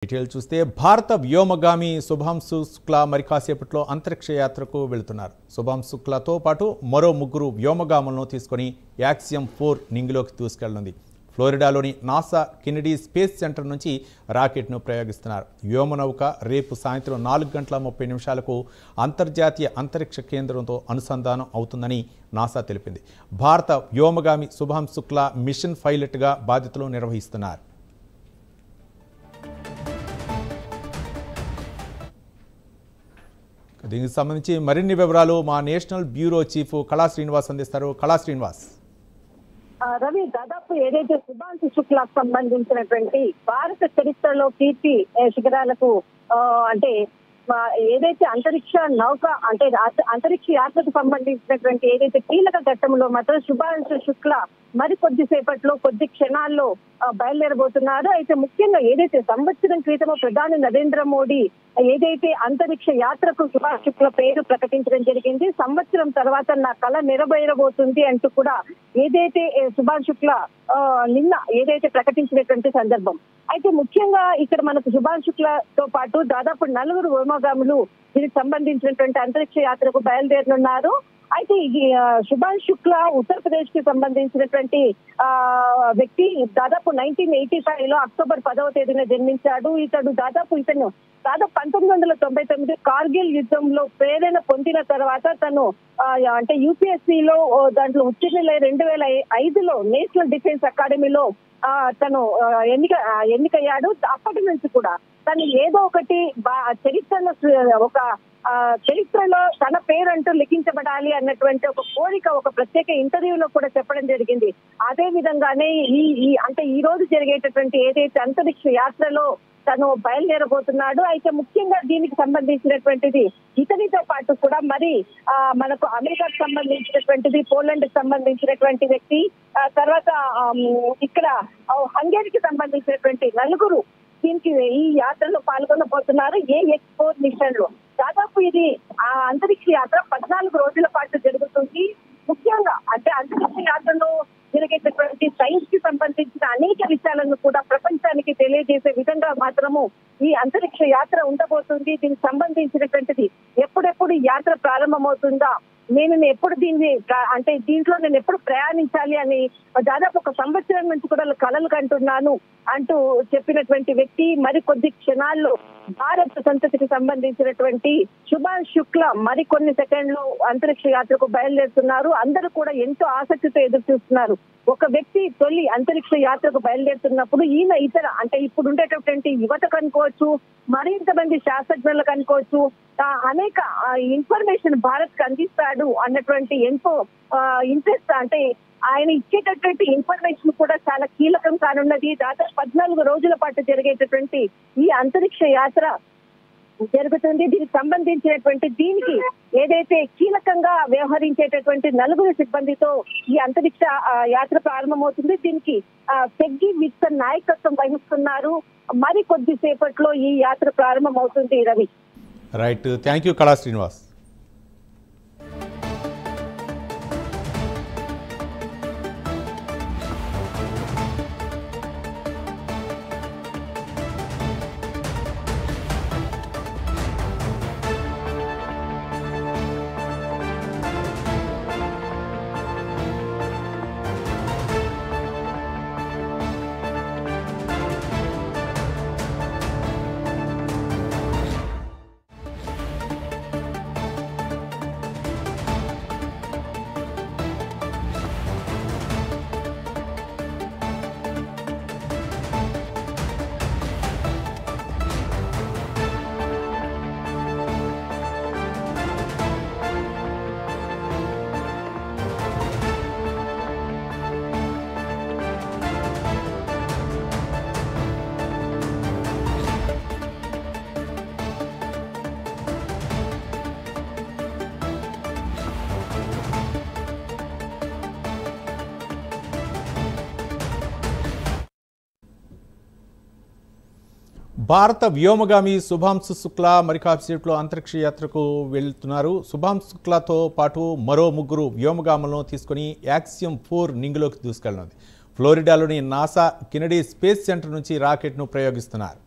Detail చూస్తే భారత వ్యోమగామి శుభాంశు శుక్లా మరి కాసేపట్లో అంతరిక్ష యాత్రకు వెళ్తున్నారు. శుభాంశు శుక్లాతో పాటు మరో ముగ్గురు వ్యోమగాములను తీసుకొని యాక్సియం 4 నింగిలోకి దూసుకెళ్లనుంది. ఫ్లోరిడాలోని నాసా కెనెడీ స్పేస్ సెంటర్ నుంచి రాకెట్ను ప్రయోగిస్తున్నారు. వ్యోమనౌక రేపు సాయంత్రం 4:30 అంతర్జాతీయ అంతరిక్ష కేంద్రంతో అనుసంధానం అవుతుందని నాసా తెలిపింది. భారత వ్యోమగామి శుభాంశు శుక్లా మిషన్ పైలట్గా బాధ్యతలు నిర్వహిస్తున్నారు. దీనికి సంబంధించి మరిన్ని వివరాలు మా నేషనల్ బ్యూరో చీఫ్ కళా శ్రీనివాస్ అందిస్తారు. కళా శ్రీనివాస్. రవి, దాదాపు ఏదైతే శుభాంశు శుక్లాకు సంబంధించినటువంటి భారత చరిత్రలో కీర్తి శిఖరాలకు అంటే ఏదైతే అంతరిక్ష నౌక అంటే అంతరిక్ష యాత్రకు సంబంధించినటువంటి ఏదైతే కీలక ఘట్టంలో మాత్రం శుభాంశు శుక్లా మరి కొద్దిసేపట్లో కొద్ది క్షణాల్లో బయలుదేరబోతున్నారు. అయితే ముఖ్యంగా ఏదైతే సంవత్సరం క్రితము ప్రధాని నరేంద్ర మోడీ ఏదైతే అంతరిక్ష యాత్రకు శుభాంశు శుక్లా పేరు ప్రకటించడం జరిగింది. సంవత్సరం తర్వాత నా కళ నెరవేరబోతుంది అంటూ కూడా ఏదైతే శుభాంశు శుక్లా నిన్న ఏదైతే ప్రకటించినటువంటి సందర్భం. అయితే ముఖ్యంగా ఇక్కడ మనకు శుభాంశు శుక్లాతో పాటు దాదాపు 4 వ్యోమగాములు దీనికి సంబంధించినటువంటి అంతరిక్ష యాత్రకు బయలుదేరనున్నారు. అయితే శుభాంశు శుక్లా ఉత్తరప్రదేశ్ కి సంబంధించినటువంటి వ్యక్తి. దాదాపు 1985లో అక్టోబర్ 10వ తేదీన జన్మించాడు. ఇతను 1999 కార్గిల్ యుద్ధంలో ప్రేరణ పొందిన తర్వాత తను అంటే యూపీఎస్సీలో దాంట్లో ఉత్తీర్ణులై 2005లో నేషనల్ డిఫెన్స్ అకాడమీలో తను ఎన్నికయ్యాడు. అప్పటి నుంచి కూడా తను ఏదో ఒకటి చరిత్రలో చరిత్రలో తన పేరంటూ లిఖించబడాలి అన్నటువంటి ఒక కోరిక ఒక ప్రత్యేక ఇంటర్వ్యూలో కూడా చెప్పడం జరిగింది. అదే విధంగానే అంటే ఈ రోజు జరిగేటటువంటి ఏదైతే అంతరిక్ష యాత్రలో తను బయలుదేరబోతున్నాడు. అయితే ముఖ్యంగా దీనికి సంబంధించినటువంటిది ఇతనితో పాటు కూడా మరి మనకు అమెరికాకు సంబంధించినటువంటిది, పోలాండ్ కి సంబంధించినటువంటి వ్యక్తి, తర్వాత ఇక్కడ హంగేరీకి సంబంధించినటువంటి 4 దీనికి ఈ యాత్రలో పాల్గొనబోతున్నారు. AX4 మిషన్ లో దాదాపు ఇది అంతరిక్ష యాత్ర 14 రోజుల పాటు జరుగుతుంది. ముఖ్యంగా అంటే అంతరిక్ష యాత్రలో జరిగేటటువంటి సైన్స్ కి సంబంధించిన అనేక విషయాలను కూడా ప్రపంచానికి తెలియజేసే విధంగా మాత్రము ఈ అంతరిక్ష యాత్ర ఉండబోతుంది. దీనికి సంబంధించినటువంటిది ఎప్పుడెప్పుడు ఈ యాత్ర ప్రారంభమవుతుందా, నేను ఎప్పుడు దీంట్లో నేను ఎప్పుడు ప్రయాణించాలి అని దాదాపు 1 సంవత్సరం నుంచి కూడా కలలు కంటున్నాను అంటూ చెప్పినటువంటి వ్యక్తి మరి కొద్ది క్షణాల్లో భారత సంతతికి సంబంధించినటువంటి శుభాంశు శుక్లా మరికొన్ని సెకండ్లు అంతరిక్ష యాత్రకు బయలుదేరుతున్నారు. అందరూ కూడా ఎంతో ఆసక్తితో ఎదురు చూస్తున్నారు. ఒక వ్యక్తి తొలి అంతరిక్ష యాత్రకు బయలుదేరుతున్నప్పుడు ఈయన ఇతర అంటే ఇప్పుడు ఉండేటటువంటి యువతకు అనుకోవచ్చు, మరింత మంది శాస్త్రజ్ఞులకు అనుకోవచ్చు, అనేక ఇన్ఫర్మేషన్ భారత్ కి అందిస్తాడు అన్నటువంటి ఎంతో ఇంట్రెస్ట్. అంటే ఆయన ఇచ్చేటటువంటి ఇన్ఫర్మేషన్ కూడా చాలా కీలకం కానున్నది. దాదాపు 14 రోజుల పాటు జరిగేటటువంటి ఈ అంతరిక్ష యాత్ర జరుగుతుంది. దీనికి సంబంధించినటువంటి దీనికి ఏదైతే కీలకంగా వ్యవహరించేటటువంటి 4 సిబ్బందితో ఈ అంతరిక్ష యాత్ర ప్రారంభమవుతుంది. దీనికి పెగ్గి విల్సన్ నాయకత్వం వహిస్తున్నారు. మరి కొద్దిసేపట్లో ఈ యాత్ర ప్రారంభమవుతుంది. రవి. రైట్, థ్యాంక్ యూ కళా శ్రీనివాస్. భారత వ్యోమగామి శుభాంశు శుక్లా మరి కాసేపట్లో అంతరిక్ష యాత్రకు వెళ్తున్నారు. శుభాంశు శుక్లాతో పాటు మరో 3 వ్యోమగాములను తీసుకొని యాక్సియం 4 నింగిలోకి దూసుకెళ్లనుంది. ఫ్లోరిడాలోని నాసా కెనెడీ స్పేస్ సెంటర్ నుంచి రాకెట్ను ప్రయోగిస్తున్నారు.